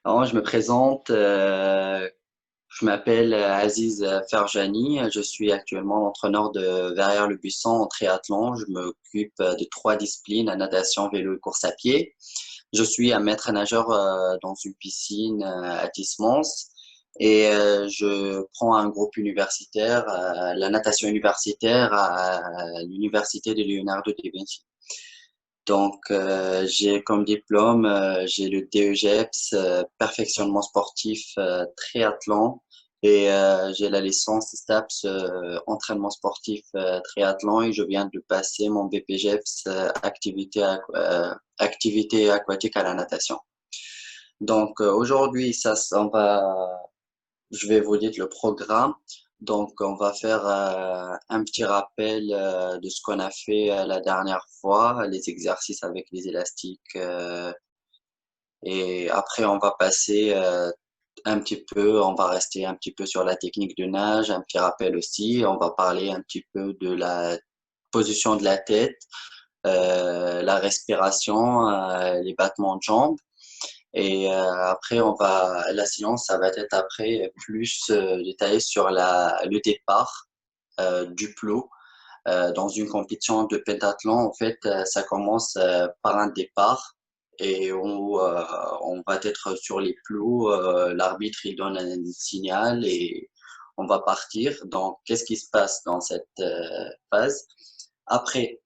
Alors, je me présente, je m'appelle Aziz Ferjani, je suis actuellement l'entraîneur de Verrières-le-Buisson en triathlon. Je m'occupe de trois disciplines, la natation, vélo et course à pied. Je suis un maître nageur dans une piscine à Tismons et je prends un groupe universitaire, la natation universitaire à l'université de Leonardo da Vinci. Donc, j'ai comme diplôme, j'ai le DEGEPS, perfectionnement sportif, triathlon, et j'ai la licence STAPS, entraînement sportif, triathlon, et je viens de passer mon BPGEPS, activité aquatique à la natation. Donc, aujourd'hui, je vais vous dire le programme. Donc, on va faire un petit rappel de ce qu'on a fait la dernière fois, les exercices avec les élastiques. Et après, on va passer un petit peu, on va rester un petit peu sur la technique de nage, un petit rappel aussi. On va parler un petit peu de la position de la tête, la respiration, les battements de jambes. Et après, la séance, ça va être après plus détaillé sur le départ du plot. Dans une compétition de pentathlon, en fait, ça commence par un départ et on va être sur les plots. L'arbitre, il donne un signal et on va partir. Donc, qu'est-ce qui se passe dans cette phase? Après,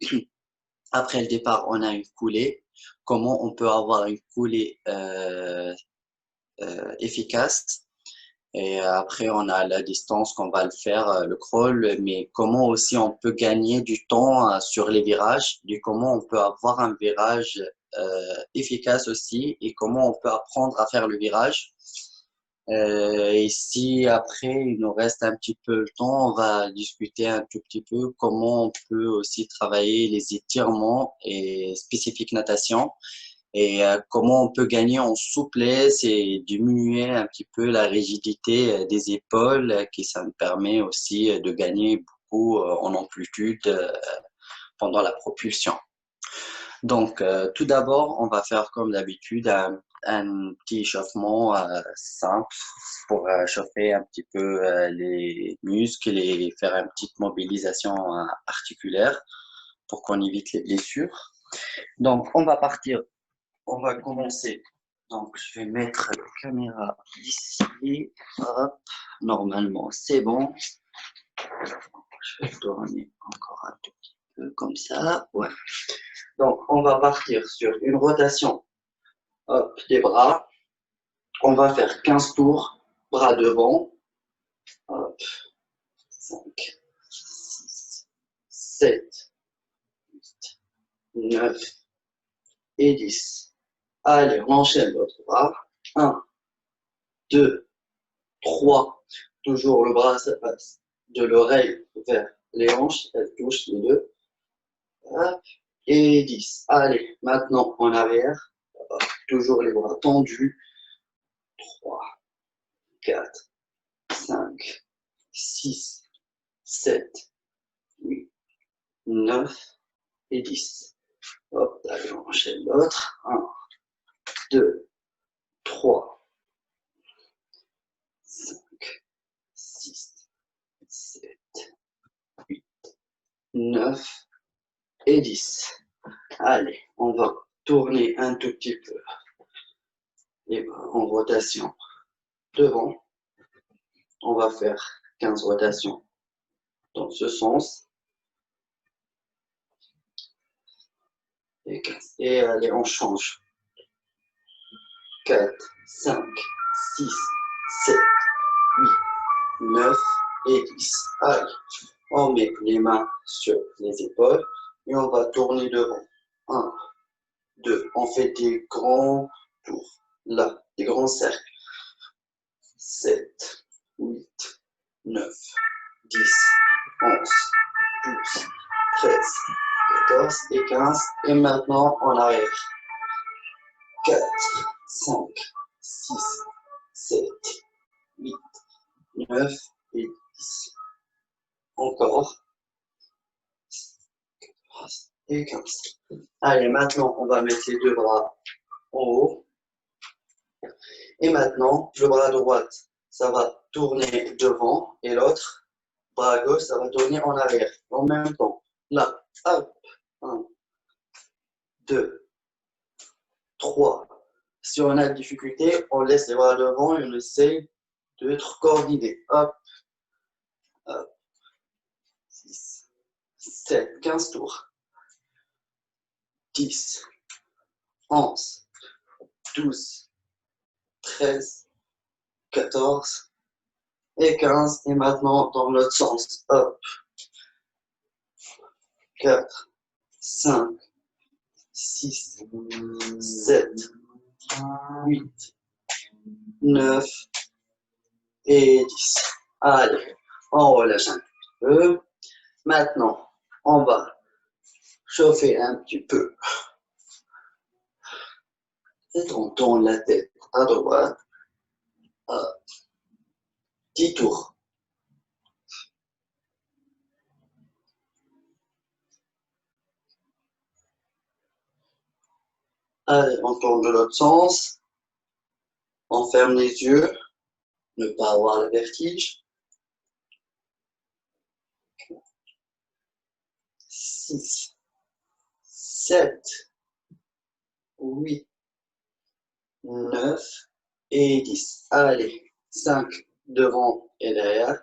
après le départ, on a une coulée. Comment on peut avoir une coulée efficace. Et après, on a la distance qu'on va le faire, le crawl, mais comment aussi on peut gagner du temps sur les virages, du comment on peut avoir un virage efficace aussi et comment on peut apprendre à faire le virage. Et si après il nous reste un petit peu le temps, on va discuter un tout petit peu comment on peut aussi travailler les étirements et spécifiques natation et comment on peut gagner en souplesse et diminuer un petit peu la rigidité des épaules, qui ça me permet aussi de gagner beaucoup en amplitude pendant la propulsion. Donc, tout d'abord, on va faire comme d'habitude un petit échauffement simple pour chauffer un petit peu les muscles et faire une petite mobilisation articulaire pour qu'on évite les blessures. Donc, on va commencer. Donc, je vais mettre la caméra ici. Hop, normalement, c'est bon. Je vais tourner encore un tout petit peu comme ça. Ouais. Donc, on va partir sur une rotation, hop, des bras. On va faire 15 tours, bras devant. Hop, 5, 6, 7, 8, 9 et 10. Allez, on enchaîne l'autre bras. 1, 2, 3. Toujours le bras, ça passe de l'oreille vers les hanches, elle touche les deux. Hop, et 10. Allez, maintenant en arrière. Hop, toujours les bras tendus. 3, 4, 5, 6, 7, 8, 9 et 10. Hop, allez, on enchaîne l'autre. 1, 2, 3, 5, 6, 7, 8, 9 et 10. Allez, on va tourner un tout petit peu les bras en rotation devant. On va faire 15 rotations dans ce sens. Et 15. Et allez, on change. 4, 5, 6, 7, 8, 9 et 10. Allez, on met les mains sur les épaules et on va tourner devant. 1, 2. On fait des grands tours. Là, des grands cercles. 7, 8, 9, 10, 11, 12, 13, 14 et 15. Et maintenant, en arrière. 4, 5, 6, 7, 8, 9 et 10. Encore. Et 15. Allez, maintenant, on va mettre les deux bras en haut. Et maintenant, le bras droit, ça va tourner devant et l'autre bras gauche, ça va tourner en arrière. En même temps, là, hop, 1, 2, 3. Si on a de difficulté, on laisse les bras devant et on essaie d'être coordonné. Hop, hop, 6, 7, 15 tours. 10, 11, 12, 13, 14 et 15. Et maintenant, dans l'autre sens. Hop, 4, 5, 6, 7, 8, 9 et 10. Allez, on relâche un petit peu. Maintenant, on va chauffer un petit peu. Et on tourne la tête à droite. 10 tours. Allez, on tourne de l'autre sens. On ferme les yeux. Ne pas avoir le vertige. 6, 7, 8, 9 et 10. Allez, 5 devant et derrière.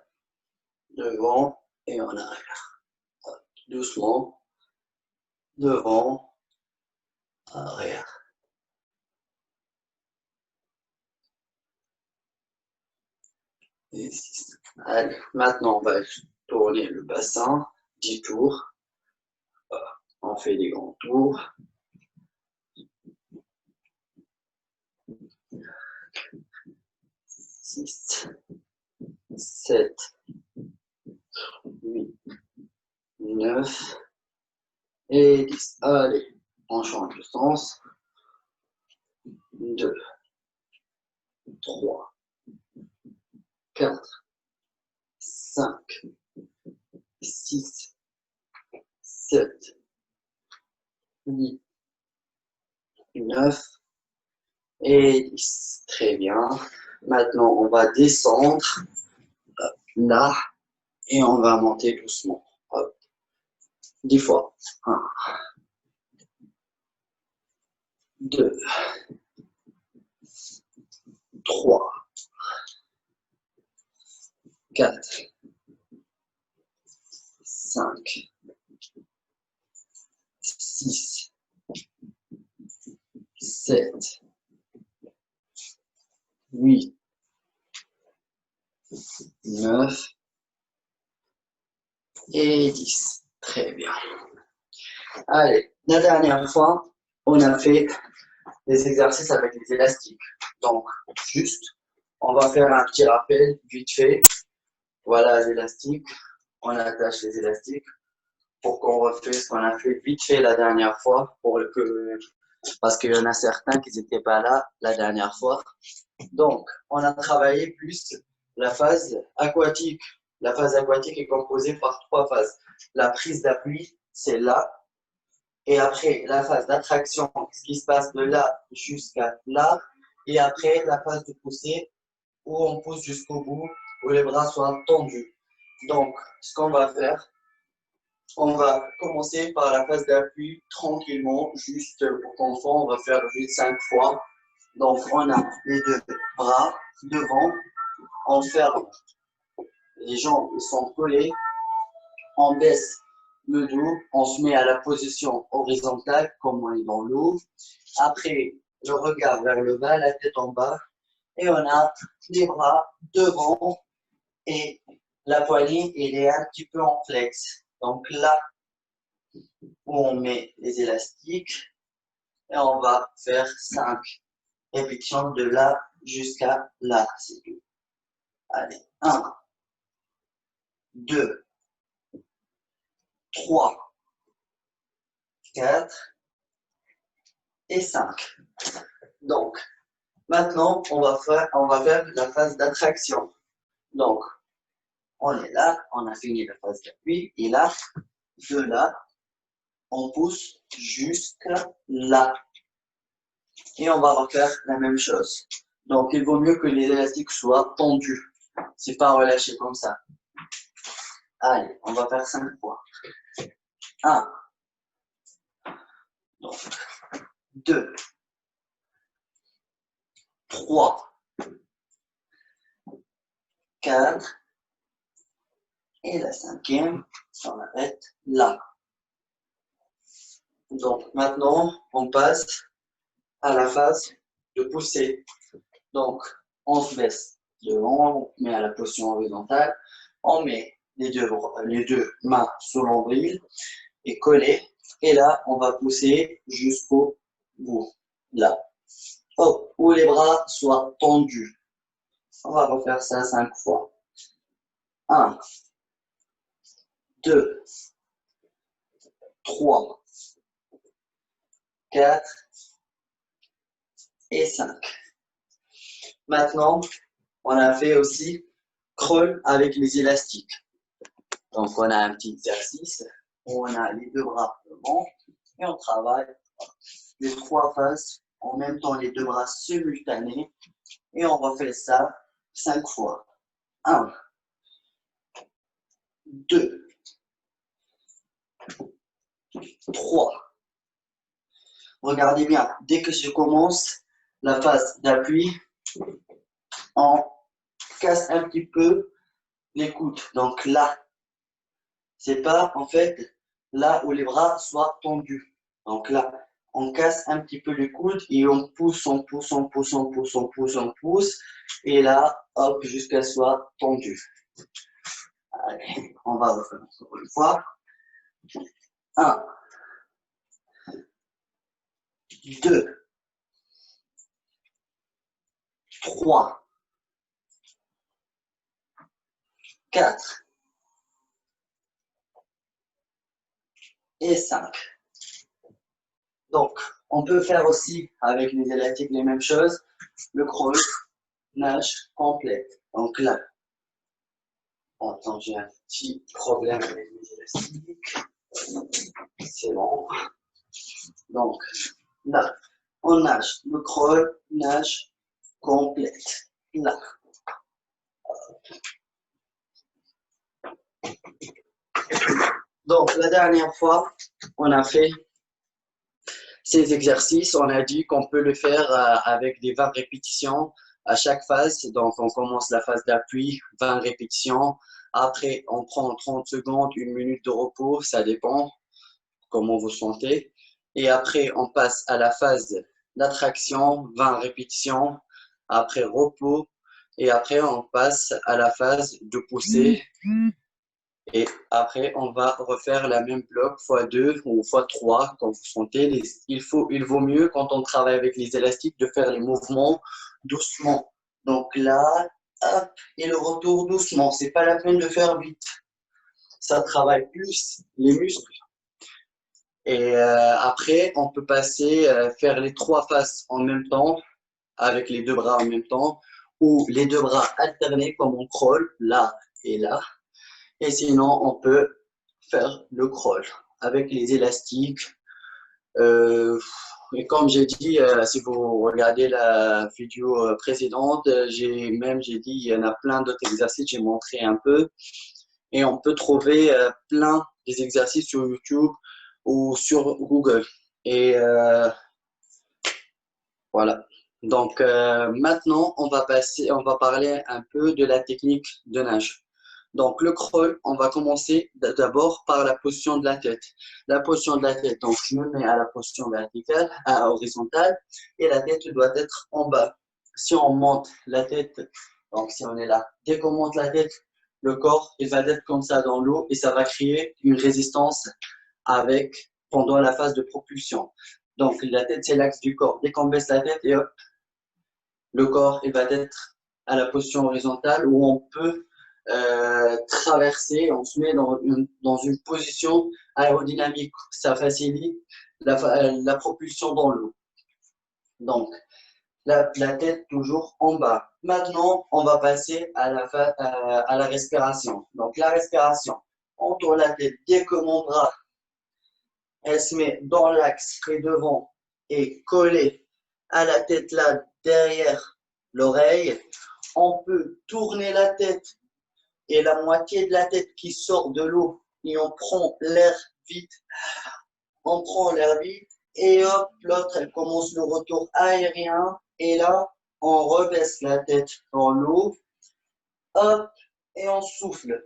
Devant et en arrière. Doucement. Devant, arrière. Et 6. Allez, maintenant on va tourner le bassin. 10 tours. On fait des grands tours. 6, 7, 8, 9 et 10. Allez, on change de sens. 2, 3, 4, 5, 6, 7, 8, 9 et 10. Très bien. Maintenant, on va descendre là et on va monter doucement. Hop. 10 fois. 1, 2, 3, 4, 5, 6, 7, 8, 9 et 10. Très bien. Allez, la dernière fois, on a fait des exercices avec les élastiques. Donc, juste, on va faire un petit rappel vite fait. Voilà l'élastique. On attache les élastiques pour qu'on refait ce qu'on a fait vite fait la dernière fois parce qu'il y en a certains qui n'étaient pas là la dernière fois. Donc, on a travaillé plus la phase aquatique. La phase aquatique est composée par 3 phases. La prise d'appui, c'est là. Et après, la phase d'attraction, ce qui se passe de là jusqu'à là. Et après, la phase de poussée, où on pousse jusqu'au bout, où les bras soient tendus. Donc, ce qu'on va faire, on va commencer par la phase d'appui tranquillement, juste pour confort. On va faire juste 5 fois. Donc, on a les 2 bras devant, on ferme, les jambes sont collées, on baisse le dos, on se met à la position horizontale comme on est dans l'eau. Après, le regard vers le bas, la tête en bas, et on a les bras devant et la poignée elle est un petit peu en flex. Donc là où on met les élastiques, et on va faire 5 répétitions de là jusqu'à là. C'est tout. Allez, 1, 2, 3, 4 et 5. Donc, maintenant, on va faire la phase d'attraction. Donc, on est là, on a fini la phase d'appui, et là, de là, on pousse jusqu'à là. Et on va refaire la même chose. Donc, il vaut mieux que les élastiques soient tendus. C'est pas relâché comme ça. Allez, on va faire 5 fois. 1, donc 2, 3, 4. Et la cinquième, on arrête là. Donc, maintenant, on passe à la phase de poussée. Donc, on se baisse devant, on met à la position horizontale, on met les deux mains sous l'ombril et collées. Et là, on va pousser jusqu'au bout. Là. Hop, où les bras soient tendus. On va refaire ça 5 fois. 1, 2, 3, 4 et 5. Maintenant, on a fait aussi crawl avec les élastiques. Donc, on a un petit exercice où on a les deux bras devant et on travaille les 3 faces en même temps, les deux bras simultanés. Et on refait ça 5 fois. 1, 2, 3. Regardez bien, dès que je commence la phase d'appui, on casse un petit peu les coudes. Donc là, c'est pas en fait là où les bras soient tendus. Donc là, on casse un petit peu les coudes et on pousse, on pousse, on pousse, on pousse, on pousse, on pousse. Et là, hop, jusqu'à ce soit tendu. Allez, on va refaire encore une fois. 1, 2, 3, 4 et 5. Donc, on peut faire aussi avec les élastiques les mêmes choses. Le crawl, nage complète. Donc là, attends, j'ai un petit problème avec les élastiques. C'est bon. Donc là, on nage. Le crawl, nage complète. Là. Donc la dernière fois, on a fait ces exercices. On a dit qu'on peut le faire avec des 20 répétitions à chaque phase. Donc on commence la phase d'appui, 20 répétitions. Après, on prend 30 secondes, 1 minute de repos, ça dépend comment vous sentez. Et après, on passe à la phase d'attraction, 20 répétitions. Après, repos. Et après, on passe à la phase de poussée. Et après, on va refaire la même bloc x2 ou x3 quand vous sentez. Il vaut mieux quand on travaille avec les élastiques de faire les mouvements doucement. Donc là, hop, et le retour doucement. C'est pas la peine de faire vite. Ça travaille plus les muscles. Et après, on peut passer, faire les 3 faces en même temps, avec les deux bras en même temps, ou les deux bras alternés comme on crawl, là et là. Et sinon, on peut faire le crawl avec les élastiques. Et comme j'ai dit, si vous regardez la vidéo précédente, j'ai dit, il y en a plein d'autres exercices, j'ai montré un peu. Et on peut trouver plein des exercices sur YouTube ou sur Google. Et voilà. Donc maintenant, on va parler un peu de la technique de nage. Donc le crawl, on va commencer d'abord par la position de la tête. La position de la tête, donc je me mets à la position verticale, horizontale, et la tête doit être en bas. Si on monte la tête, donc si on est là, dès qu'on monte la tête, le corps, il va être comme ça dans l'eau et ça va créer une résistance pendant la phase de propulsion. Donc la tête, c'est l'axe du corps. Dès qu'on baisse la tête, et hop, le corps, il va être à la position horizontale où on peut traverser, on se met dans une position aérodynamique. Ça facilite la propulsion dans l'eau. Donc, la tête toujours en bas. Maintenant, on va passer à la respiration. Donc, la respiration, on tourne la tête dès que mon bras elle se met dans l'axe et devant et collée à la tête là, derrière l'oreille. On peut tourner la tête et la moitié de la tête qui sort de l'eau et on prend l'air vite. On prend l'air vite et hop, l'autre, elle commence le retour aérien. Et là, on rebaisse la tête dans l'eau. Hop, et on souffle.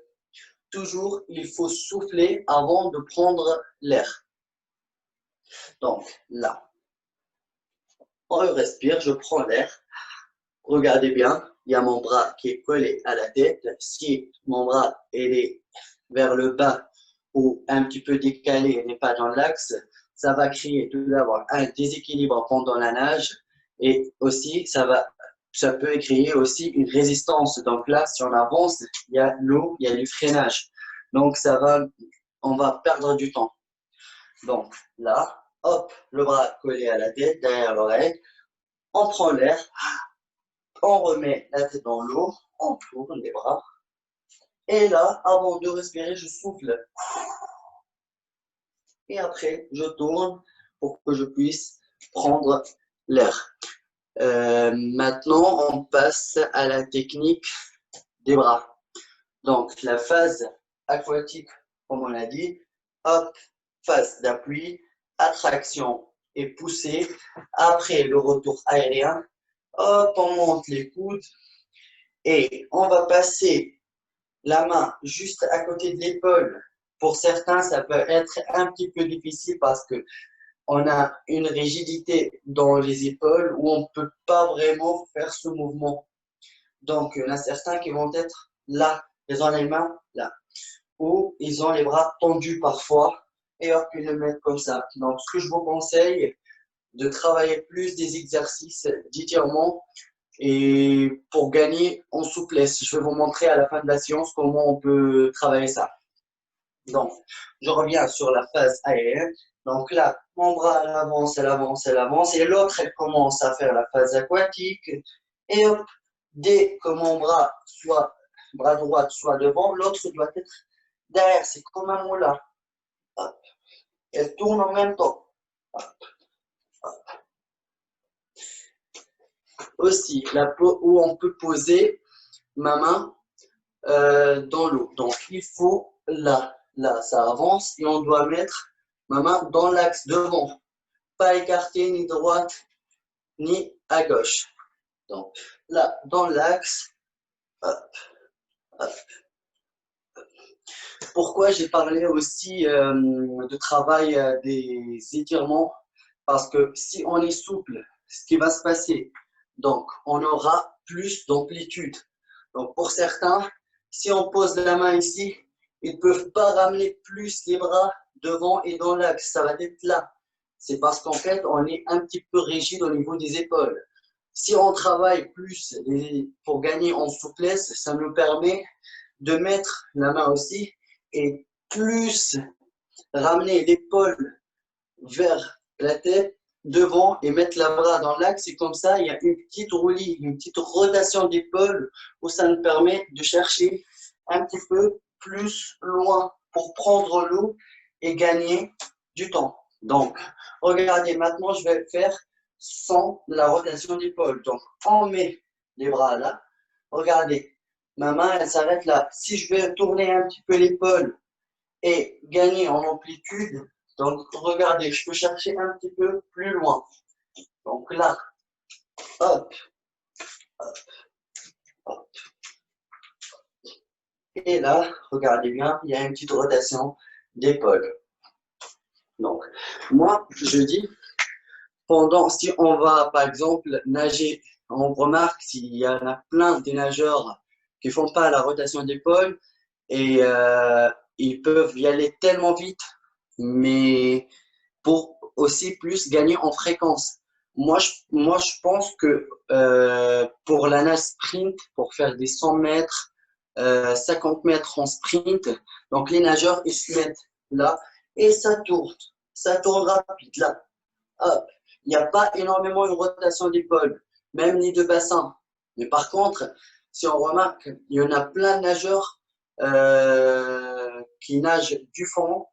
Toujours, il faut souffler avant de prendre l'air. Donc là, on respire, je prends l'air. Regardez bien, il y a mon bras qui est collé à la tête. Si mon bras est vers le bas ou un petit peu décalé, n'est pas dans l'axe, ça va créer tout d'abord un déséquilibre pendant la nage et aussi ça peut créer aussi une résistance. Donc là, si on avance, il y a l'eau, il y a du freinage. Donc on va perdre du temps. Donc là, hop, le bras collé à la tête, derrière l'oreille, on prend l'air, on remet la tête dans l'eau, on tourne les bras. Et là, avant de respirer, je souffle. Et après, je tourne pour que je puisse prendre l'air. Maintenant, on passe à la technique des bras. Donc, la phase aquatique, comme on l'a dit, hop, phase d'appui, attraction et poussée. Après le retour aérien, hop, on monte les coudes et on va passer la main juste à côté de l'épaule. Pour certains, ça peut être un petit peu difficile parce que on a une rigidité dans les épaules où on ne peut pas vraiment faire ce mouvement. Donc, il y en a certains qui vont être là, ils ont les mains là, ou ils ont les bras tendus parfois, et hop, ils le mettent comme ça. Donc, ce que je vous conseille, de travailler plus des exercices d'étirement et pour gagner en souplesse. Je vais vous montrer à la fin de la séance comment on peut travailler ça. Donc, je reviens sur la phase aérienne. Donc là, mon bras, elle avance, elle avance, elle avance. Et l'autre, elle commence à faire la phase aquatique. Et hop, dès que mon bras, soit bras droit, soit devant, l'autre doit être derrière. C'est comme un moulin. Hop. Elle tourne en même temps. Hop, hop. Aussi, la peau où on peut poser ma main dans l'eau. Donc, il faut là, ça avance et on doit mettre ma main dans l'axe devant, pas écartée ni droite ni à gauche. Donc, là, dans l'axe, hop, hop. Pourquoi j'ai parlé aussi de travail des étirements? Parce que si on est souple, ce qui va se passer, donc on aura plus d'amplitude. Donc pour certains, si on pose la main ici, ils ne peuvent pas ramener plus les bras devant et dans l'axe, ça va être là. C'est parce qu'en fait, on est un petit peu rigide au niveau des épaules. Si on travaille plus pour gagner en souplesse, ça nous permet de mettre la main aussi et plus ramener l'épaule vers la tête devant et mettre la bras dans l'axe. Et comme ça, il y a une petite roulis, une petite rotation d'épaule où ça nous permet de chercher un petit peu plus loin pour prendre l'eau et gagner du temps. Donc, regardez, maintenant, je vais faire sans la rotation d'épaule. Donc, on met les bras là. Regardez, ma main, elle s'arrête là. Si je vais tourner un petit peu l'épaule et gagner en amplitude, donc regardez, je peux chercher un petit peu plus loin. Donc là, hop, hop, hop. Et là, regardez bien, il y a une petite rotation d'épaule. Donc, moi, je dis, si on va, par exemple, nager, on remarque s'il y en a plein des nageurs qui ne font pas la rotation d'épaule et ils peuvent y aller tellement vite, mais pour aussi plus gagner en fréquence. Je pense que pour la nage sprint, pour faire des 100 mètres, 50 mètres en sprint, donc les nageurs, ils se mettent là et ça tourne rapide là. Hop. Il n'y a pas énormément une rotation d'épaule, même ni de bassin. Mais par contre, si on remarque, il y en a plein de nageurs qui nagent du fond,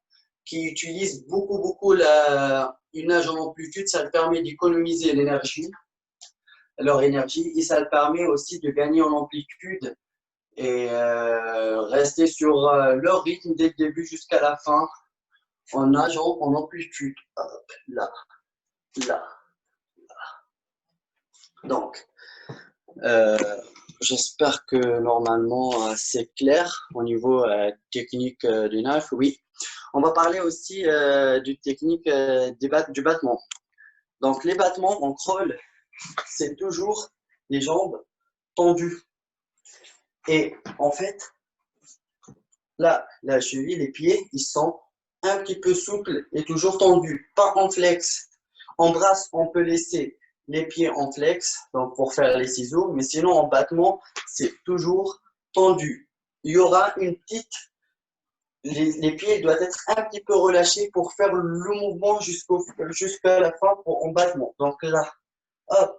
qui utilisent beaucoup une nage en amplitude, ça permet d'économiser l'énergie. leur énergie et ça permet aussi de gagner en amplitude et rester sur leur rythme dès le début jusqu'à la fin en nageant en amplitude. Hop, là, là. Donc, euh, j'espère que normalement c'est clair au niveau technique du nage. Oui, on va parler aussi du technique du battement. Donc, les battements en crawl, c'est toujours les jambes tendues. Et en fait, là, la cheville, les pieds, ils sont un petit peu souples et toujours tendus, pas en flex. En brasse, on peut laisser les pieds en flex, donc pour faire les ciseaux, mais sinon en battement, c'est toujours tendu. Il y aura une petite, les pieds doivent être un petit peu relâchés pour faire le mouvement jusqu'à la fin en battement. Donc là, hop,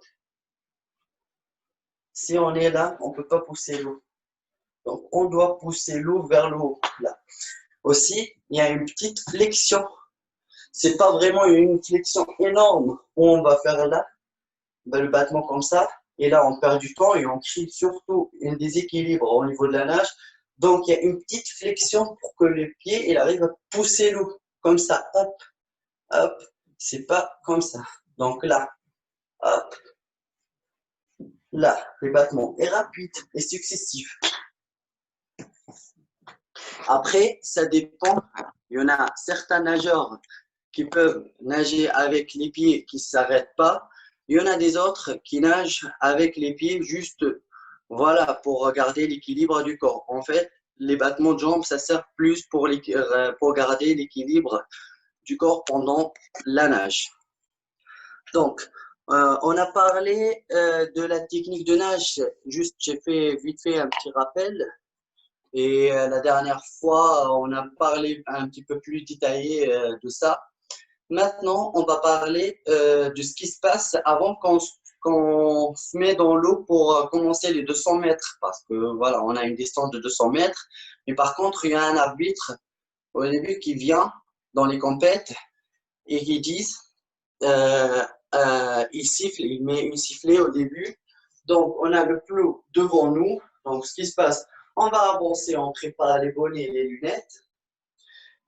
si on est là, on ne peut pas pousser l'eau. Donc on doit pousser l'eau vers le haut, là. Aussi, il y a une petite flexion. C'est pas vraiment une flexion énorme où on va faire là, le battement comme ça. Et là, on perd du temps et on crée surtout un déséquilibre au niveau de la nage. Donc, il y a une petite flexion pour que le pied il arrive à pousser l'eau. Comme ça, hop, hop. C'est pas comme ça. Donc là, hop, là, le battement est rapide et successif. Après, ça dépend. Il y en a certains nageurs qui peuvent nager avec les pieds qui ne s'arrêtent pas. Il y en a des autres qui nagent avec les pieds juste, voilà, pour garder l'équilibre du corps. En fait, les battements de jambes, ça sert plus pour garder l'équilibre du corps pendant la nage. Donc, on a parlé de la technique de nage. Juste, j'ai fait vite fait un petit rappel. Et la dernière fois, on a parlé un petit peu plus détaillé de ça. Maintenant, on va parler de ce qui se passe avant qu'on se met dans l'eau pour commencer les 200 mètres. Parce que voilà, on a une distance de 200 mètres. Mais par contre, il y a un arbitre au début qui vient dans les compètes et qui dit, il siffle, il met une sifflet au début. Donc, on a le flot devant nous. Donc, ce qui se passe, on va avancer, on prépare les bonnets et les lunettes.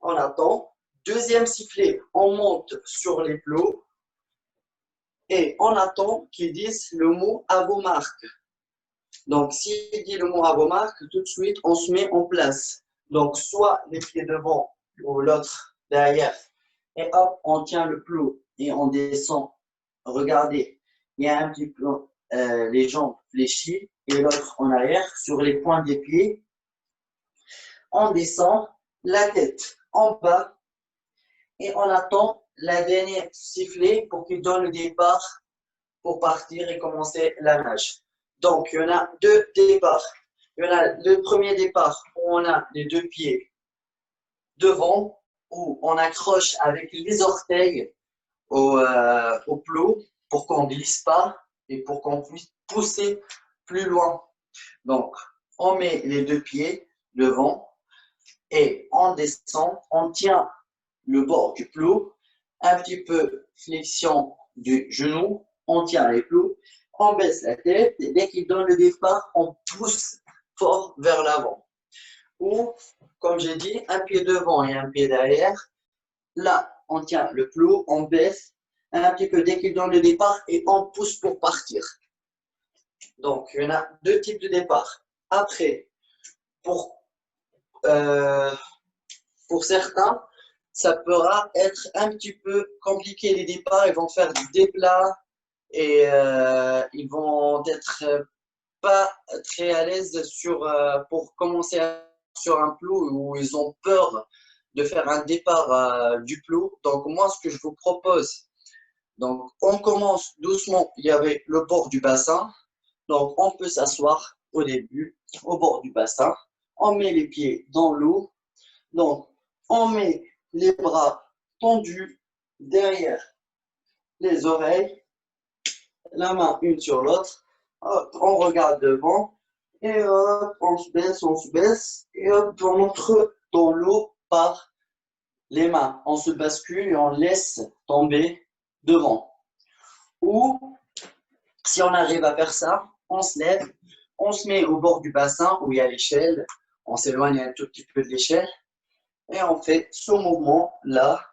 On attend. Deuxième sifflet, on monte sur les plots et on attend qu'ils disent le mot à vos marques. Donc, s'il dit le mot à vos marques, tout de suite, on se met en place. Donc, soit les pieds devant ou l'autre derrière et hop, on tient le plot et on descend. Regardez, il y a un petit peu les jambes fléchies et l'autre en arrière sur les points des pieds. On descend, la tête en bas. Et on attend la dernière sifflet pour qu'il donne le départ pour partir et commencer la nage. Donc, il y en a deux départs. Il y en a le premier départ où on a les deux pieds devant, où on accroche avec les orteils au plot pour qu'on ne glisse pas et pour qu'on puisse pousser plus loin. Donc, on met les deux pieds devant et on descend, on tient le bord du plot, un petit peu flexion du genou, on tient les plots, on baisse la tête et dès qu'il donne le départ, on pousse fort vers l'avant. Ou, comme j'ai dit, un pied devant et un pied derrière. Là, on tient le plot, on baisse un petit peu dès qu'il donne le départ et on pousse pour partir. Donc, il y en a deux types de départ. Après, pour certains, ça pourra être un petit peu compliqué les départs. Ils vont faire des plats et ils vont être pas très à l'aise pour commencer sur un plot où ils ont peur de faire un départ du plot. Donc moi, ce que je vous propose, donc on commence doucement. Il y avait le bord du bassin. Donc on peut s'asseoir au début au bord du bassin. On met les pieds dans l'eau. Donc on met les bras tendus derrière les oreilles, la main une sur l'autre, on regarde devant, et hop, on se baisse, et hop, on entre dans l'eau par les mains. On se bascule et on laisse tomber devant. Ou Si on arrive à faire ça, on se lève, on se met au bord du bassin où il y a l'échelle, on s'éloigne un tout petit peu de l'échelle et on fait ce mouvement-là.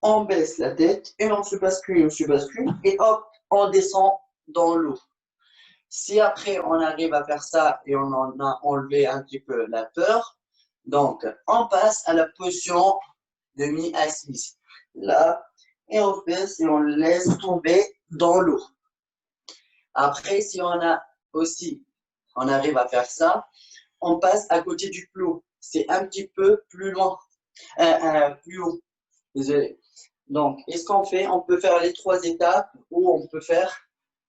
On baisse la tête et on se bascule et hop, on descend dans l'eau. Si après on arrive à faire ça et on en a enlevé un petit peu la peur, donc on passe à la position demi-assise. Là, et on baisse et on laisse tomber dans l'eau. Après, si on a aussi, on arrive à faire ça, on passe à côté du plot. C'est un petit peu plus loin, plus haut. Désolé. Donc, qu'est-ce qu'on fait? On peut faire les 3 étapes ou on peut faire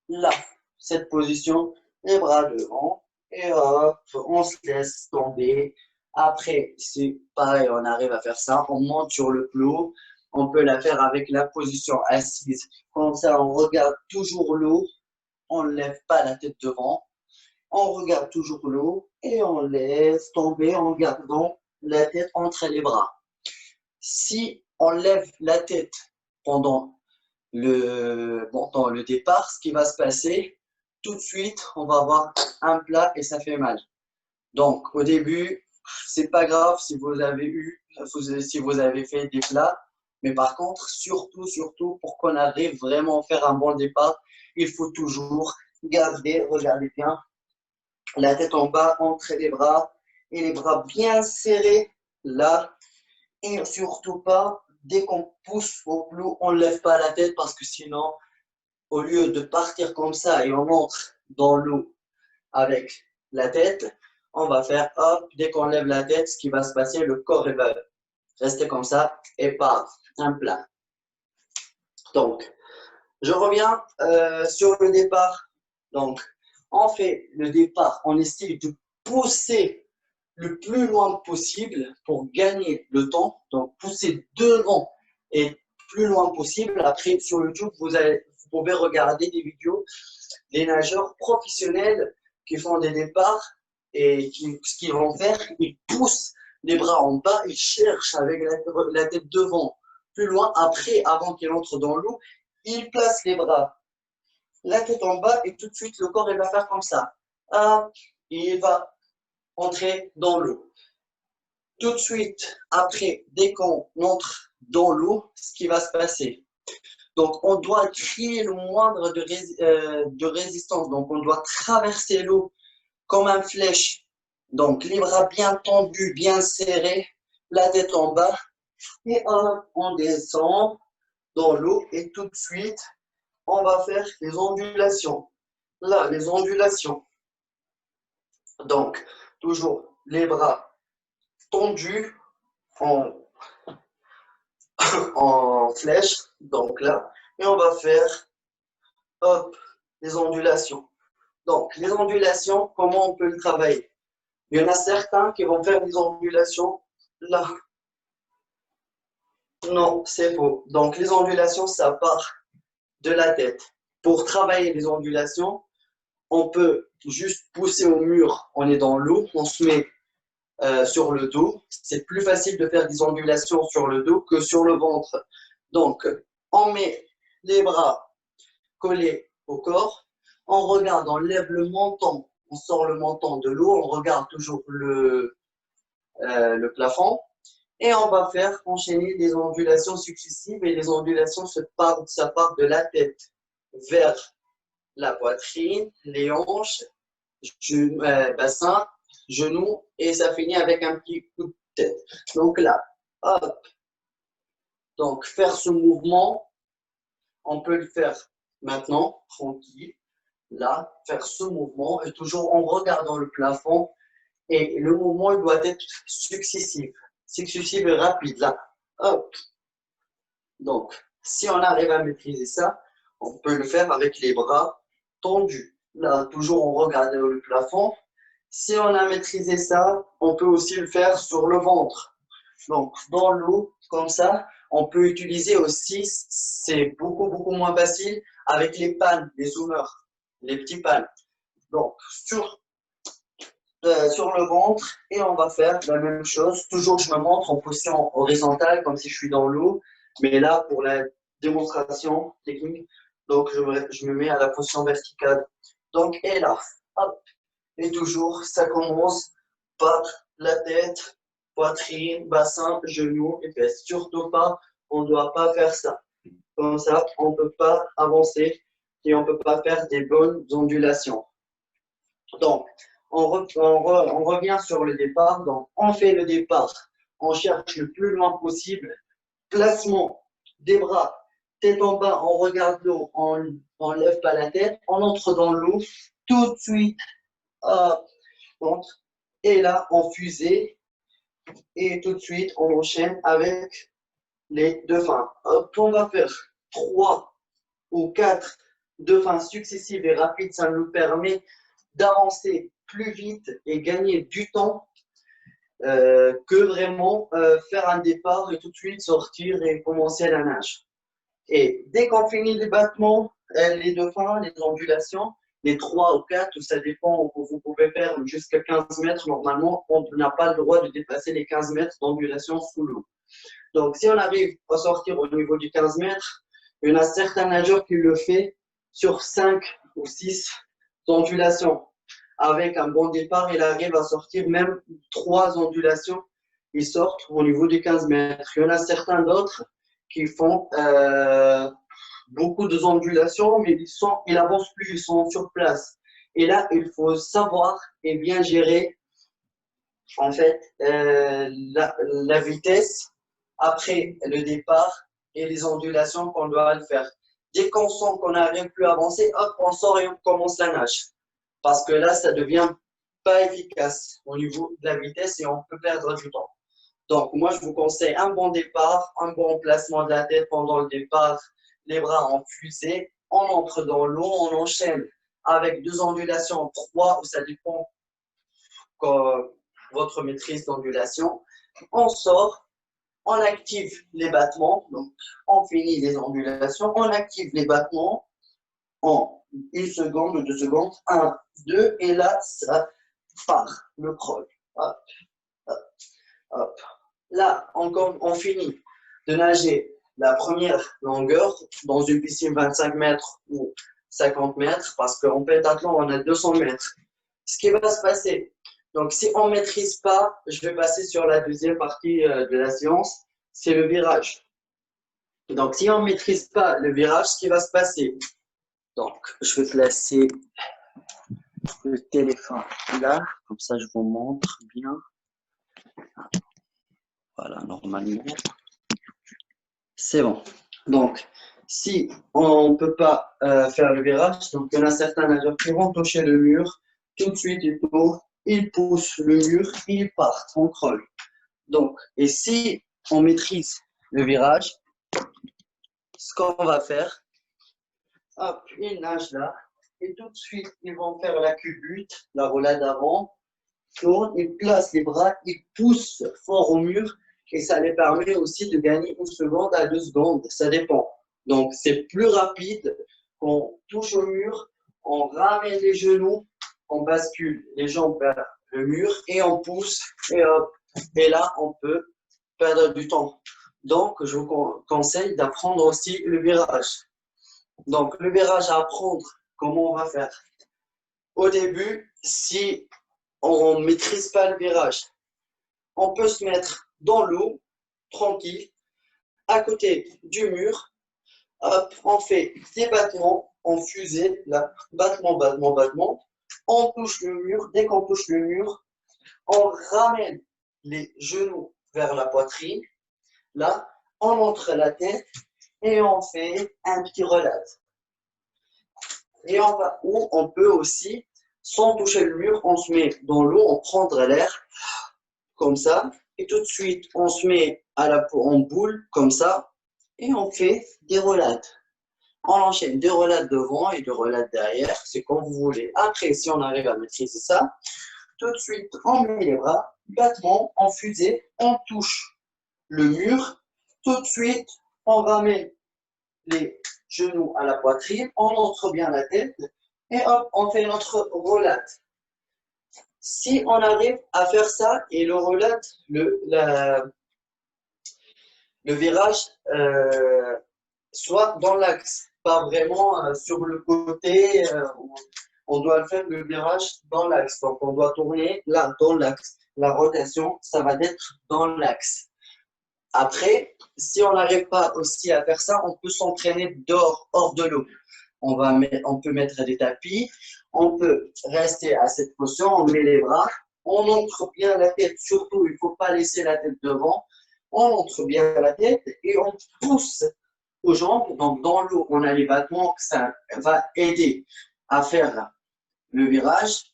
là, cette position, les bras devant et hop, on se laisse tomber. Après, c'est pareil, on arrive à faire ça, on monte sur le plot. On peut la faire avec la position assise. Comme ça, on regarde toujours l'eau, on ne lève pas la tête devant. On regarde toujours l'eau et on laisse tomber en gardant la tête entre les bras. Si on lève la tête pendant le départ, ce qui va se passer, tout de suite, on va avoir un plat et ça fait mal. Donc, au début, c'est pas grave si vous avez fait des plats, mais par contre, surtout, pour qu'on arrive vraiment à faire un bon départ, il faut toujours garder, regardez bien, la tête en bas entre les bras et les bras bien serrés là. Et surtout pas, dès qu'on pousse au plou, on ne lève pas la tête parce que sinon, au lieu de partir comme ça et on entre dans l'eau avec la tête, on va faire hop, dès qu'on lève la tête, ce qui va se passer, le corps va rester comme ça et pas un plat. Donc, je reviens sur le départ. Donc, on fait le départ, on essaie de pousser le plus loin possible pour gagner le temps. Donc, pousser devant et plus loin possible. Après, sur YouTube, vous pouvez regarder des vidéos des nageurs professionnels qui font des départs et ce qu'ils vont faire, ils poussent les bras en bas, ils cherchent avec la tête devant, plus loin. Après, avant qu'ils entrent dans l'eau, ils placent les bras, la tête en bas et tout de suite, le corps, il va faire comme ça. Hop, il va entrer dans l'eau. Tout de suite, après, dès qu'on entre dans l'eau, ce qui va se passer. Donc, on doit créer le moindre de résistance. Donc, on doit traverser l'eau comme une flèche. Donc, les bras bien tendus, bien serrés, la tête en bas. Et hop, on descend dans l'eau et tout de suite, on va faire les ondulations. Là, les ondulations. Donc, toujours les bras tendus en, en flèche. Donc là, et on va faire, hop, les ondulations. Donc, les ondulations, comment on peut le travailler? Il y en a certains qui vont faire des ondulations là. Non, c'est faux. Donc, les ondulations, ça part de la tête. Pour travailler les ondulations, on peut juste pousser au mur. On est dans l'eau, on se met sur le dos. C'est plus facile de faire des ondulations sur le dos que sur le ventre. Donc, on met les bras collés au corps. On regarde, on lève le menton, on sort le menton de l'eau, on regarde toujours le plafond. Et on va faire enchaîner des ondulations successives et les ondulations, ça part de la tête vers la poitrine, les hanches, bassin, genoux et ça finit avec un petit coup de tête. Donc là, hop. Donc faire ce mouvement, on peut le faire maintenant, tranquille. Là, faire ce mouvement et toujours en regardant le plafond et le mouvement il doit être successif et rapide. Là, hop. Donc, si on arrive à maîtriser ça, on peut le faire avec les bras tendus. Là, toujours on regarde le plafond. Si on a maîtrisé ça, on peut aussi le faire sur le ventre. Donc, dans l'eau, comme ça, on peut utiliser aussi, c'est beaucoup moins facile, avec les pannes, les zoomers, les petits pannes. Donc, sur le ventre et on va faire la même chose. Toujours, je me montre en position horizontale comme si je suis dans l'eau, mais là, pour la démonstration technique, Donc, je me mets à la position verticale. Donc, et là, hop. Et toujours, ça commence par la tête, poitrine, bassin, genou et fesses. Surtout pas, on ne doit pas faire ça. Comme ça, on ne peut pas avancer et on ne peut pas faire des bonnes ondulations. Donc, on revient sur le départ. Donc, on fait le départ. On cherche le plus loin possible. Placement des bras, tête en bas, on regarde l'eau, on lève pas la tête, on entre dans l'eau, tout de suite, hop, entre. Et là, on fusée, et tout de suite, on enchaîne avec les deux fins. Hop, on va faire 3 ou 4 deux fins successives et rapides. Ça nous permet d'avancer plus vite et gagner du temps que vraiment faire un départ et tout de suite sortir et commencer la nage. Et dès qu'on finit les battements, les deux fins, les ondulations, les 3 ou 4, ça dépend, vous pouvez faire jusqu'à 15 mètres. Normalement, on n'a pas le droit de dépasser les 15 mètres d'ondulation sous l'eau. Donc, si on arrive à sortir au niveau du 15 mètres, il y en a certains nageurs qui le font sur 5 ou 6 ondulations. Avec un bon départ, il arrive à sortir même 3 ondulations. Ils sortent au niveau du 15 mètres. Il y en a certains d'autres qui font beaucoup de ondulations, mais ils avancent plus, ils sont sur place. Et là, il faut savoir et bien gérer en fait la vitesse après le départ et les ondulations qu'on doit le faire. Dès qu'on sent qu'on n'arrive plus à avancer, hop, on sort et on commence la nage. Parce que là, ça devient pas efficace au niveau de la vitesse et on peut perdre du temps. Donc, moi, je vous conseille un bon départ, un bon placement de la tête pendant le départ, les bras en fusée, on entre dans l'eau, on enchaîne avec 2 ondulations, 3, ça dépend de votre maîtrise d'ondulation. On sort, on active les battements, donc on finit les ondulations, on active les battements en 1 seconde ou 2 secondes, 1, 2, et là, ça part, le crawl. Hop, hop, hop. Là, on finit de nager la première longueur dans une piscine 25 mètres ou 50 mètres, parce qu'en pentathlon, on a 200 mètres. Ce qui va se passer, donc si on ne maîtrise pas, je vais passer sur la deuxième partie de la séance, c'est le virage. Donc, si on ne maîtrise pas le virage, ce qui va se passer, donc je vais placer le téléphone là, comme ça je vous montre bien. Voilà, normalement, c'est bon. Donc, si on ne peut pas faire le virage, donc il y en a certains nageurs qui vont toucher le mur, tout de suite ils poussent le mur, ils partent, on crawl. Donc, et si on maîtrise le virage, ce qu'on va faire, hop, ils nagent là, et tout de suite, ils vont faire la culbute, la roulade avant, tournent, ils placent les bras, ils poussent fort au mur, et ça les permet aussi de gagner 1 seconde à 2 secondes, ça dépend. Donc, c'est plus rapide, on touche au mur, on ramène les genoux, on bascule les jambes vers le mur, et on pousse, et hop, et là, on peut perdre du temps. Donc, je vous conseille d'apprendre aussi le virage. Donc, le virage à apprendre, comment on va faire? Au début, si on ne maîtrise pas le virage, on peut se mettre dans l'eau, tranquille, à côté du mur. Hop, on fait des battements en fusée, là, battement, battement, battement. On touche le mur. Dès qu'on touche le mur, on ramène les genoux vers la poitrine. Là, on entre la tête et on fait un petit relâche. Et on peut aussi, sans toucher le mur, on se met dans l'eau, on prend de l'air, comme ça, et tout de suite, on se met en boule, comme ça, et on fait des relades. On enchaîne 2 relades devant et 2 relades derrière, c'est comme vous voulez. Après, si on arrive à maîtriser ça, tout de suite, on met les bras, battement, en fusée, on touche le mur, tout de suite, on ramène les genoux à la poitrine, on entre bien la tête, et hop, on fait notre roulade. Si on arrive à faire ça, et le roulade, le virage, soit dans l'axe pas vraiment sur le côté. On doit faire le virage dans l'axe. Donc, on doit tourner là, dans l'axe. La rotation, ça va être dans l'axe. Après, si on n'arrive pas aussi à faire ça, on peut s'entraîner dehors, hors de l'eau. On peut mettre des tapis, on peut rester à cette position, on met les bras, on montre bien la tête, surtout il ne faut pas laisser la tête devant, on montre bien la tête et on pousse aux jambes. Donc dans l'eau, on a les battements, ça va aider à faire le virage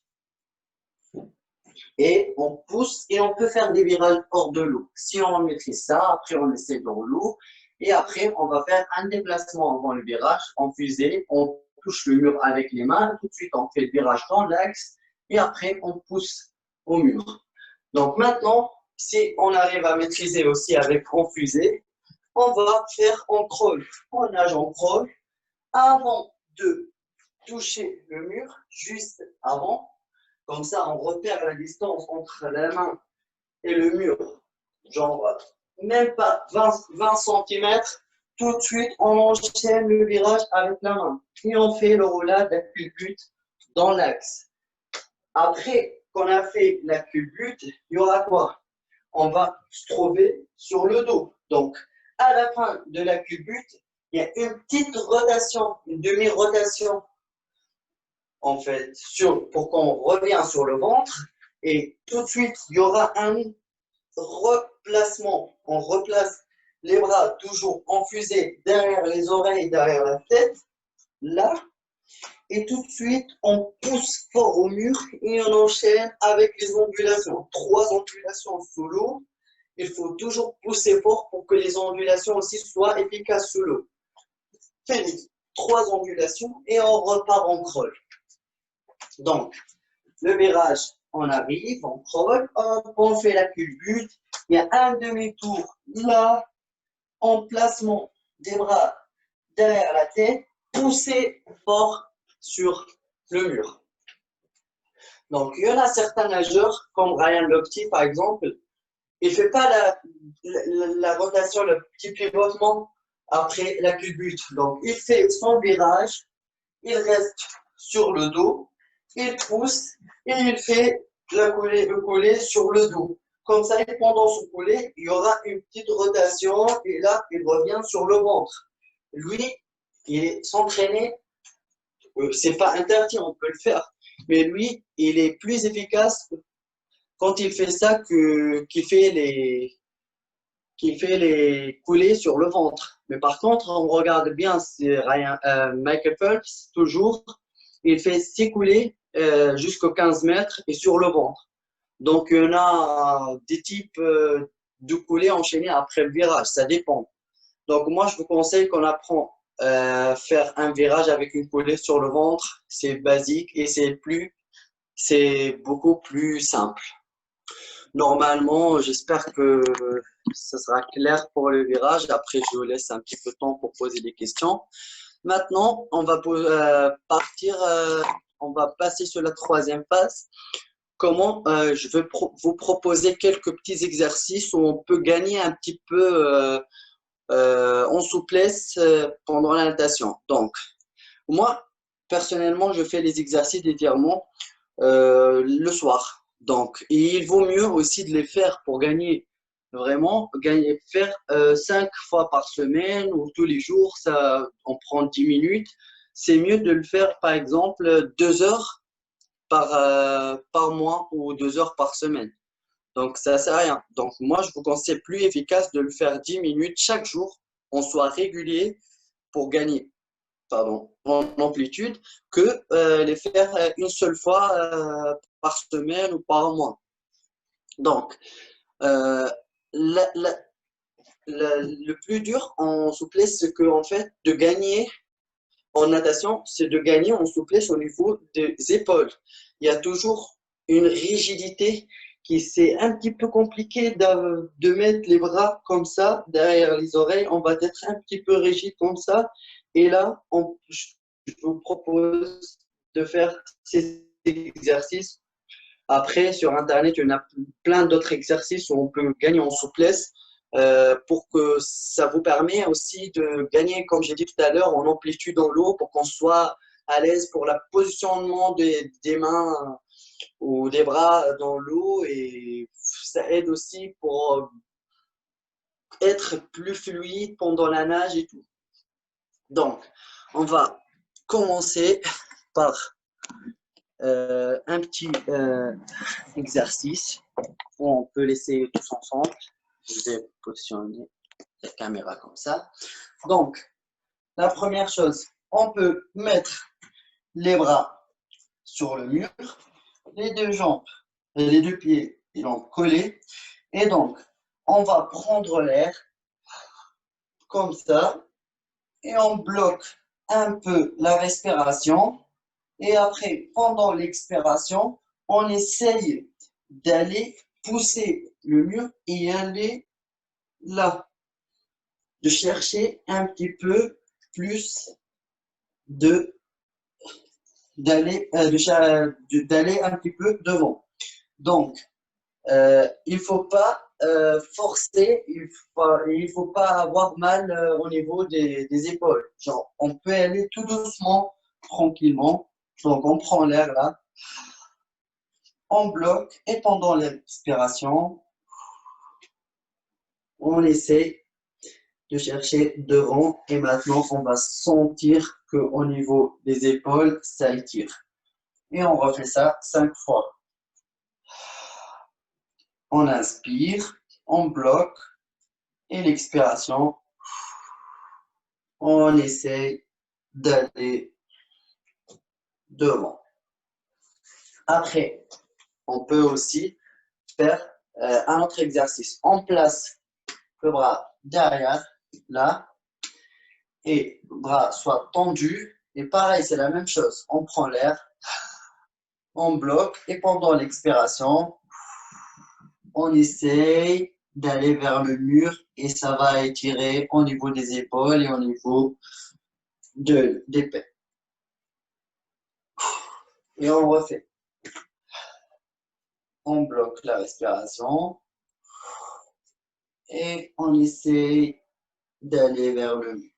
et on pousse et on peut faire des virages hors de l'eau. Si on maîtrise ça, après on essaie dans l'eau et après on va faire un déplacement avant le virage en fusée. On touche le mur avec les mains, tout de suite on fait le virage dans l'axe et après on pousse au mur. Donc maintenant, si on arrive à maîtriser aussi avec en fusée, on va faire en crawl. On nage en crawl avant de toucher le mur, juste avant. Comme ça, on repère la distance entre la main et le mur. Genre, même pas 20 cm. Tout de suite, on enchaîne le virage avec la main. Et on fait le roulade, la culbute dans l'axe. Après qu'on a fait la culbute, il y aura quoi? On va se trouver sur le dos. Donc, à la fin de la culbute, il y a une petite rotation, une demi-rotation en fait, pour qu'on revienne sur le ventre. Et tout de suite, il y aura un replacement. On replace les bras toujours en fusée derrière les oreilles, derrière la tête, là. Et tout de suite, on pousse fort au mur et on enchaîne avec les ondulations. 3 ondulations sous l'eau. Il faut toujours pousser fort pour que les ondulations aussi soient efficaces sous l'eau. Fini. 3 ondulations et on repart en crawl. Donc, le virage, on arrive, on crawl, on fait la culbute. Il y a un demi-tour là, en placement des bras derrière la tête, pousser fort sur le mur. Donc, il y en a certains nageurs, comme Ryan Lochte par exemple, il ne fait pas la rotation, le petit pivotement après la culbute. Donc, il fait son virage, il reste sur le dos, il pousse et il fait le collet sur le dos. Comme ça, pendant ce collet, il y aura une petite rotation et là, il revient sur le ventre. Lui, il s'entraîner, c'est pas interdit, on peut le faire, mais lui, il est plus efficace quand il fait ça qu'il fait les coulées sur le ventre. Mais par contre, on regarde bien, c'est Michael Phelps, toujours, il fait 6 coulées jusqu'aux 15 mètres et sur le ventre. Donc, il y en a des types de coulées enchaînées après le virage, ça dépend. Donc, moi, je vous conseille qu'on apprend à faire un virage avec une coulée sur le ventre. C'est basique et c'est beaucoup plus simple. Normalement, j'espère que ça sera clair pour le virage. Après, je vous laisse un petit peu de temps pour poser des questions. Maintenant, on va on va passer sur la troisième phase. Comment je vais vous proposer quelques petits exercices où on peut gagner un petit peu en souplesse pendant la natation. Donc, moi, personnellement, je fais les exercices d'étirement le soir. Donc, il vaut mieux aussi de les faire pour gagner, vraiment, faire 5 fois par semaine ou tous les jours, ça, on prend 10 minutes. C'est mieux de le faire, par exemple, 2 heures par mois ou 2 heures par semaine. Donc, ça ne sert à rien. Donc, moi, je vous conseille plus efficace de le faire 10 minutes chaque jour, on soit régulier pour gagner en amplitude que les faire une seule fois par semaine ou par mois. Donc, euh, la- la- le plus dur en souplesse, c'est que en fait, de gagner en natation, c'est de gagner en souplesse au niveau des épaules. Il y a toujours une rigidité qui c'est un petit peu compliqué de mettre les bras comme ça derrière les oreilles. On va être un petit peu rigide comme ça. Et là, je vous propose de faire ces exercices. Après, sur Internet, il y en a plein d'autres exercices où on peut gagner en souplesse. pour que ça vous permet aussi de gagner, comme j'ai dit tout à l'heure, en amplitude dans l'eau pour qu'on soit à l'aise pour le positionnement des mains ou des bras dans l'eau et ça aide aussi pour être plus fluide pendant la nage et tout. Donc, on va commencer par un petit exercice où on peut l'essayer tous ensemble. Je vais positionner la caméra comme ça. Donc, la première chose, on peut mettre les bras sur le mur, les deux jambes et les deux pieds ils vont coller. Et donc, on va prendre l'air comme ça et on bloque un peu la respiration. Et après, pendant l'expiration, on essaye d'aller pousser le mur et aller là, de chercher un petit peu plus de d'aller un petit peu devant. Donc, il ne faut pas forcer, il faut pas avoir mal au niveau des épaules. Genre, on peut aller tout doucement, tranquillement. Donc, on prend l'air là, on bloque et pendant l'expiration, on essaie de chercher devant et maintenant, on va sentir qu'au niveau des épaules, ça étire. Et on refait ça 5 fois. On inspire, on bloque et l'expiration, on essaye d'aller devant. Après, on peut aussi faire un autre exercice. On place le bras derrière, là, et le bras soit tendu. Et pareil, c'est la même chose. On prend l'air, on bloque et pendant l'expiration, on essaye d'aller vers le mur et ça va étirer au niveau des épaules et au niveau des pets. Et on refait. On bloque la respiration et on essaye d'aller vers le mur.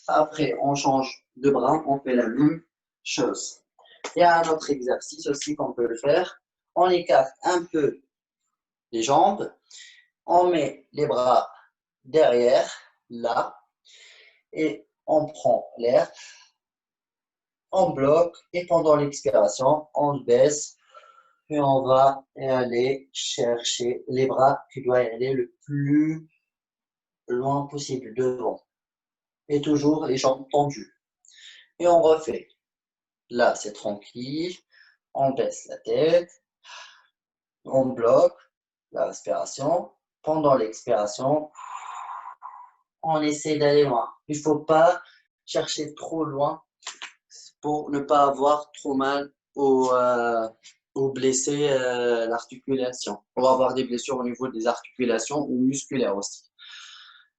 Après, on change de bras, on fait la même chose. Il y a un autre exercice aussi qu'on peut le faire. On écarte un peu les jambes, on met les bras derrière, là, et on prend l'air, on bloque et pendant l'expiration, on baisse et on va aller chercher les bras qui doivent aller le plus loin possible devant. Et toujours les jambes tendues. Et on refait. Là, c'est tranquille. On baisse la tête. On bloque la respiration. Pendant l'expiration, on essaie d'aller loin. Il ne faut pas chercher trop loin pour ne pas avoir trop mal ou blesser l'articulation. On va avoir des blessures au niveau des articulations ou musculaires aussi.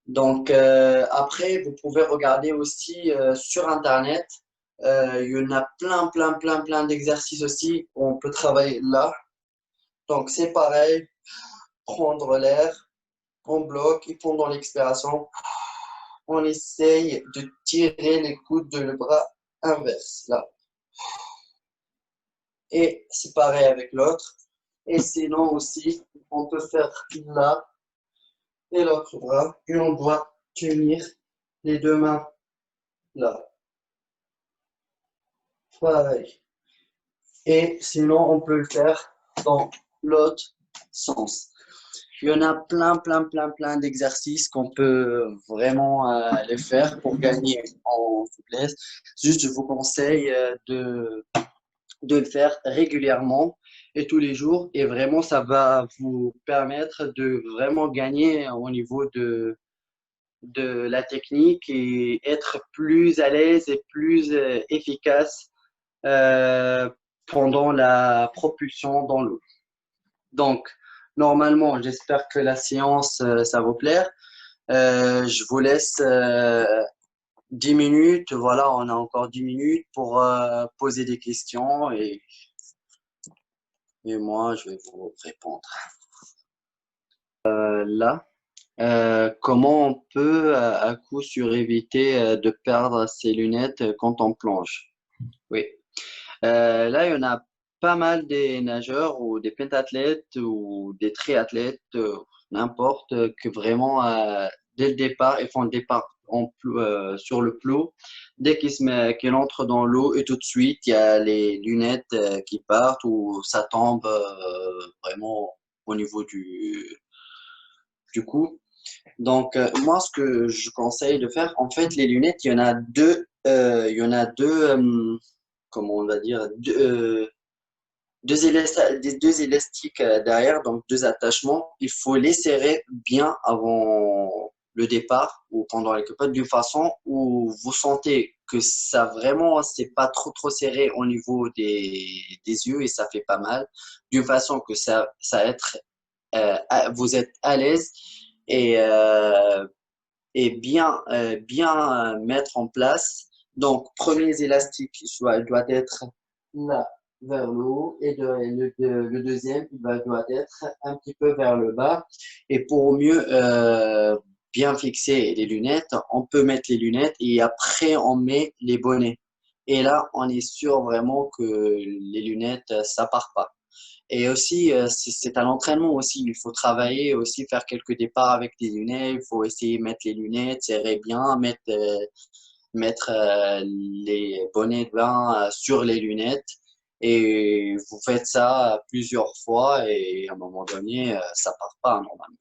Donc, après, vous pouvez regarder aussi sur Internet. Il y en a plein d'exercices aussi où on peut travailler là. Donc, c'est pareil, prendre l'air, on bloque et pendant l'expiration, on essaye de tirer les coudes de le bras inverse, là. Et c'est pareil avec l'autre. Et sinon aussi, on peut faire là et l'autre bras et on doit tenir les deux mains là. Pareil. Et sinon, on peut le faire dans l'autre sens. Il y en a plein d'exercices qu'on peut vraiment les faire pour gagner en souplesse. Juste, je vous conseille de le faire régulièrement et tous les jours. Et vraiment, ça va vous permettre de vraiment gagner au niveau de la technique et être plus à l'aise et plus efficace euh, pendant la propulsion dans l'eau. Donc, normalement, j'espère que la séance, ça vous plaire. Je vous laisse 10 minutes. Voilà, on a encore 10 minutes pour poser des questions et moi, je vais vous répondre. Là. Comment on peut à coup sûr éviter de perdre ses lunettes quand on plonge? Oui. Là, il y en a pas mal des nageurs ou des pentathlètes ou des triathlètes, n'importe, que vraiment, dès le départ, ils font le départ sur le plot. Dès qu'il entre dans l'eau et tout de suite, il y a les lunettes qui partent ou ça tombe vraiment au niveau du cou. Donc, moi, ce que je conseille de faire, en fait, les lunettes, comment on va dire, deux élastiques derrière, donc deux attachements. Il faut les serrer bien avant le départ ou pendant les coupades d'une façon où vous sentez que ça vraiment, c'est pas trop serré au niveau des yeux et ça fait pas mal. D'une façon que ça être, vous êtes à l'aise et, bien mettre en place. Donc, premier élastique doit être là vers le haut et le deuxième doit être un petit peu vers le bas. Et pour mieux bien fixer les lunettes, on peut mettre les lunettes et après on met les bonnets. Et là, on est sûr vraiment que les lunettes, ça part pas. Et aussi, c'est un entraînement aussi. Il faut travailler aussi, faire quelques départs avec des lunettes. Il faut essayer de mettre les lunettes, serrer bien, mettre les bonnets de bain sur les lunettes. Et vous faites ça plusieurs fois et à un moment donné, ça part pas normalement.